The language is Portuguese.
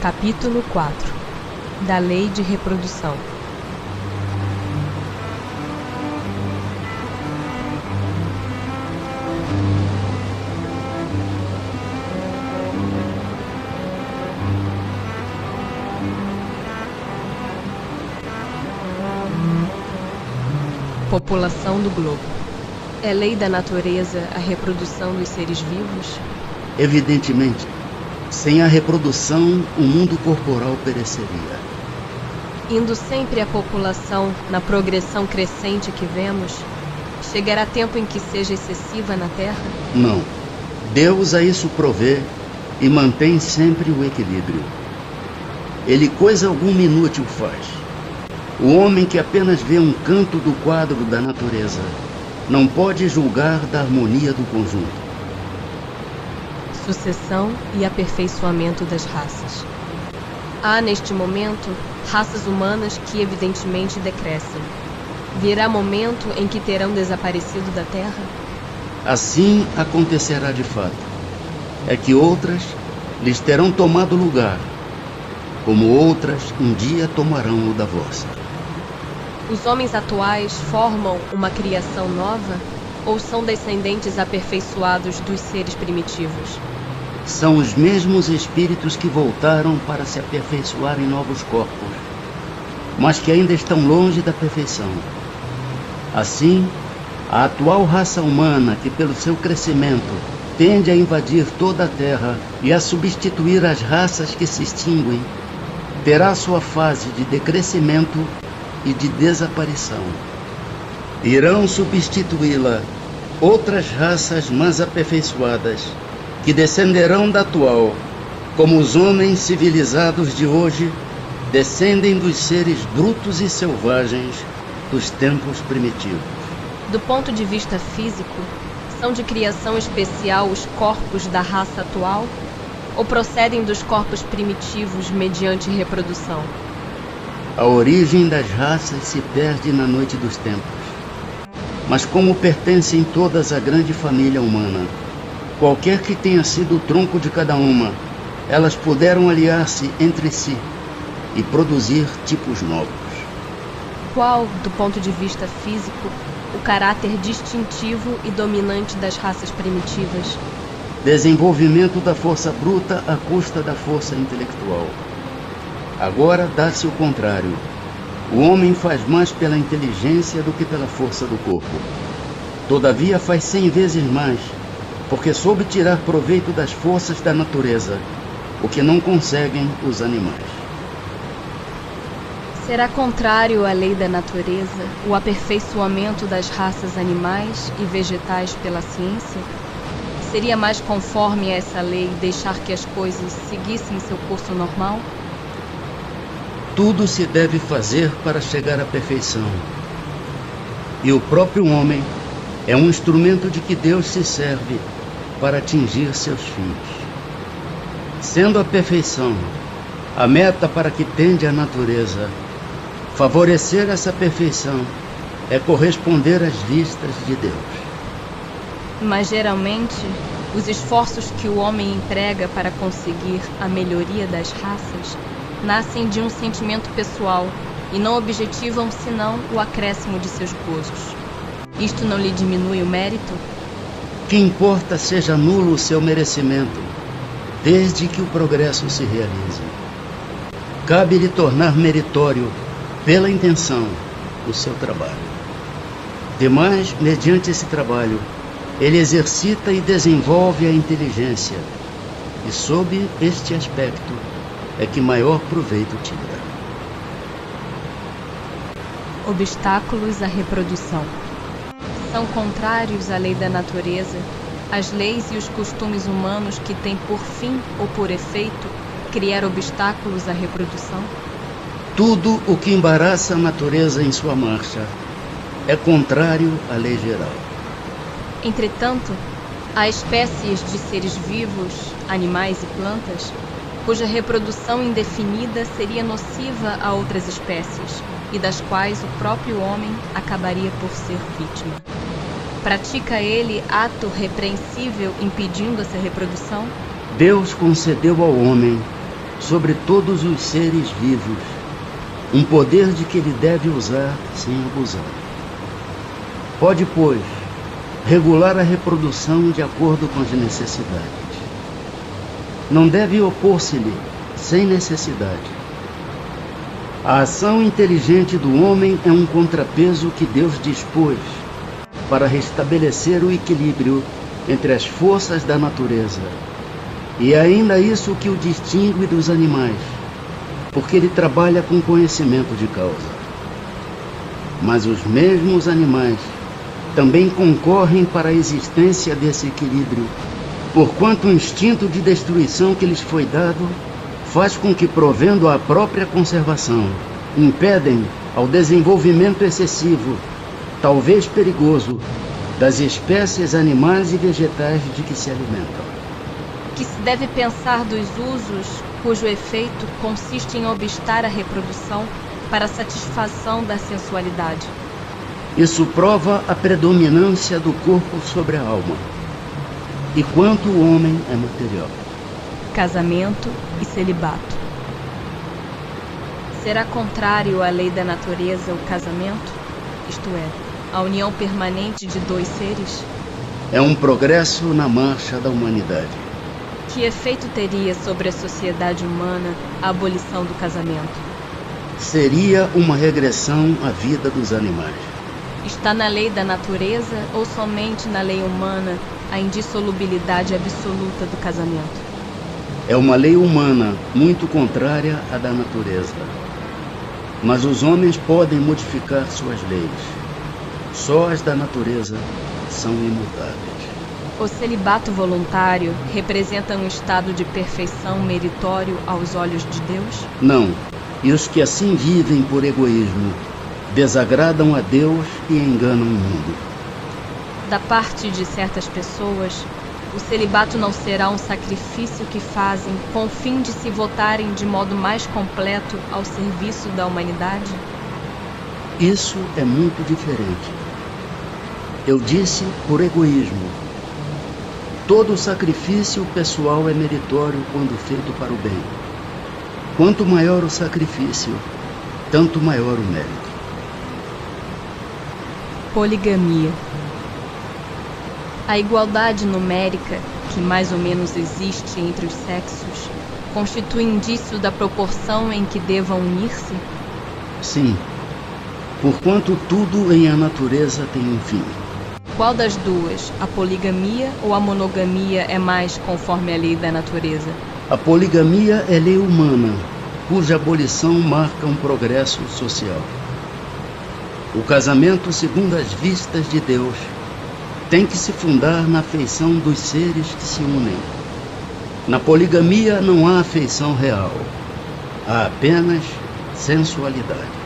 Capítulo 4 da Lei de Reprodução. População do globo. É lei da natureza a reprodução dos seres vivos? Evidentemente. Sem a reprodução, o mundo corporal pereceria. Indo sempre a população na progressão crescente que vemos, chegará tempo em que seja excessiva na Terra? Não. Deus a isso provê e mantém sempre o equilíbrio. Ele coisa alguma inútil faz. O homem que apenas vê um canto do quadro da natureza não pode julgar da harmonia do conjunto. Sucessão e aperfeiçoamento das raças. Há, neste momento, raças humanas que evidentemente decrescem. Virá momento em que terão desaparecido da Terra? Assim acontecerá de fato. É que outras lhes terão tomado lugar, como outras um dia tomarão o da vossa. Os homens atuais formam uma criação nova ou são descendentes aperfeiçoados dos seres primitivos? São os mesmos espíritos que voltaram para se aperfeiçoar em novos corpos, mas que ainda estão longe da perfeição. Assim, a atual raça humana, que pelo seu crescimento tende a invadir toda a Terra e a substituir as raças que se extinguem, terá sua fase de decrescimento e de desaparição. Irão substituí-la outras raças mais aperfeiçoadas, que descenderão da atual, como os homens civilizados de hoje descendem dos seres brutos e selvagens dos tempos primitivos. Do ponto de vista físico, são de criação especial os corpos da raça atual ou procedem dos corpos primitivos mediante reprodução? A origem das raças se perde na noite dos tempos. Mas como pertencem todas à grande família humana, qualquer que tenha sido o tronco de cada uma, elas puderam aliar-se entre si e produzir tipos novos. Qual, do ponto de vista físico, o caráter distintivo e dominante das raças primitivas? Desenvolvimento da força bruta à custa da força intelectual. Agora dá-se o contrário. O homem faz mais pela inteligência do que pela força do corpo. Todavia faz 100 vezes mais, porque soube tirar proveito das forças da natureza, o que não conseguem os animais. Será contrário à lei da natureza o aperfeiçoamento das raças animais e vegetais pela ciência? Seria mais conforme a essa lei deixar que as coisas seguissem seu curso normal? Tudo se deve fazer para chegar à perfeição. E o próprio homem é um instrumento de que Deus se serve para atingir seus fins. Sendo a perfeição a meta para que tende a natureza, favorecer essa perfeição é corresponder às vistas de Deus. Mas geralmente, os esforços que o homem emprega para conseguir a melhoria das raças nascem de um sentimento pessoal e não objetivam senão o acréscimo de seus gozos. Isto não lhe diminui o mérito? Que importa seja nulo o seu merecimento, desde que o progresso se realize. Cabe-lhe tornar meritório, pela intenção, o seu trabalho. Demais, mediante esse trabalho, ele exercita e desenvolve a inteligência, e sob este aspecto é que maior proveito tira. Obstáculos à reprodução. São contrários à lei da natureza as leis e os costumes humanos que têm por fim ou por efeito criar obstáculos à reprodução? Tudo o que embaraça a natureza em sua marcha é contrário à lei geral. Entretanto, há espécies de seres vivos, animais e plantas, cuja reprodução indefinida seria nociva a outras espécies e das quais o próprio homem acabaria por ser vítima. Pratica ele ato repreensível impedindo essa reprodução? Deus concedeu ao homem sobre todos os seres vivos, um poder de que ele deve usar sem abusar. Pode, pois, regular a reprodução de acordo com as necessidades. Não deve opor-se-lhe sem necessidade. A ação inteligente do homem é um contrapeso que Deus dispôs para restabelecer o equilíbrio entre as forças da natureza. E é ainda isso que o distingue dos animais, porque ele trabalha com conhecimento de causa. Mas os mesmos animais também concorrem para a existência desse equilíbrio, porquanto o instinto de destruição que lhes foi dado faz com que, provendo a própria conservação, impedem ao desenvolvimento excessivo, talvez perigoso, das espécies animais e vegetais de que se alimentam. Que se deve pensar dos usos cujo efeito consiste em obstar a reprodução para a satisfação da sensualidade. Isso prova a predominância do corpo sobre a alma, e quanto o homem é material. Casamento e celibato. Será contrário à lei da natureza o casamento, isto é, a união permanente de dois seres? É um progresso na marcha da humanidade. Que efeito teria sobre a sociedade humana a abolição do casamento? Seria uma regressão à vida dos animais. Está na lei da natureza ou somente na lei humana a indissolubilidade absoluta do casamento? É uma lei humana muito contrária à da natureza. Mas os homens podem modificar suas leis. Só as da natureza são imutáveis. O celibato voluntário representa um estado de perfeição meritório aos olhos de Deus? Não. E os que assim vivem por egoísmo desagradam a Deus e enganam o mundo. Da parte de certas pessoas, o celibato não será um sacrifício que fazem com o fim de se votarem de modo mais completo ao serviço da humanidade? Isso é muito diferente. Eu disse por egoísmo. Todo sacrifício pessoal é meritório quando feito para o bem. Quanto maior o sacrifício, tanto maior o mérito. Poligamia. A igualdade numérica, que mais ou menos existe entre os sexos, constitui indício da proporção em que devam unir-se? Sim, porquanto tudo em a natureza tem um fim. Qual das duas, a poligamia ou a monogamia, é mais conforme a lei da natureza? A poligamia é lei humana, cuja abolição marca um progresso social. O casamento, segundo as vistas de Deus, tem que se fundar na afeição dos seres que se unem. Na poligamia não há afeição real, há apenas sensualidade.